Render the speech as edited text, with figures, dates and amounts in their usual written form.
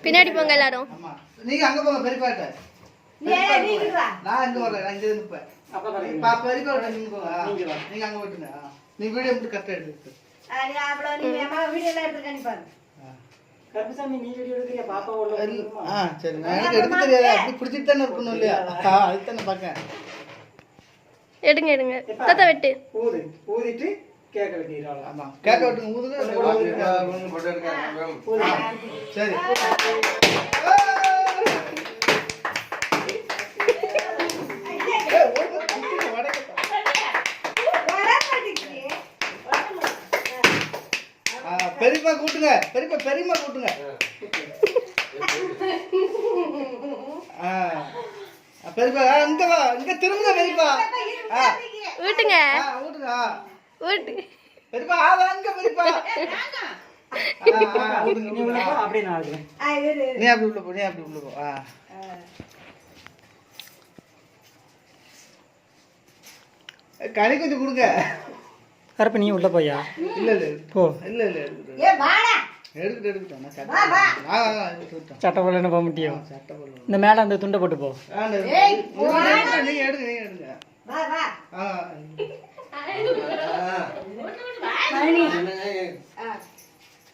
பின்னாடி போங்க எல்லாரும். நீங்க அங்க போங்க பெரியப்பாட்ட. நான் இங்க வரல, நான் இங்க நிப்பேன். பெரியப்பாட்ட நீங்க போங்க. நீங்க அங்க போட்டுங்க. நீ வீடியோ மட்டும் கரெக்டா எடுத்து. நீங்க அம்மா வீடியோ எல்லாம் எடுத்து காணிப்பாரு. கருப்பசாமி நீ வீடியோ எடுக்கறியா? பாப்பா உள்ள சரி. எனக்கு எடுக்க தெரியாது. அப்படி பிடிச்சிட்டு தானே இருக்கணும் இல்லையா? அதுக்கு தானே பார்க்கேன். எடுங்க எடுங்க. தாத்தா வெட்டு. ஊதிட்டு கேக்க வெட்டிடுறாங்க. ஆமா. கேக்க வெட்டுங்க. ஊதுங்க. சரி. பெரியப்பா கூட்டுங்க. பெரியம்மா கூட்டுங்க. பெரியப்பா இங்க வா. இங்க திரும்புங்க பெரியப்பா. ஊட்டுங்க. ஊட்டுங்க. ஊட்டு. பெரியப்பா வாங்க பெரியப்பா. நீ உள்ள போ, அப்படியே நான் ஆடுறேன். நீ அப்படி உள்ள போ. கனி கொஞ்சம் கொடுங்க. கருப்பு நீ உள்ள போயா? இல்ல போ. இல்ல எடுத்துட்டேன். சட்டை போல என்ன போக முடியும்? சட்டை போல இந்த மேல அந்த துண்டை போட்டு போ. நீங்க எடுங்க. வா.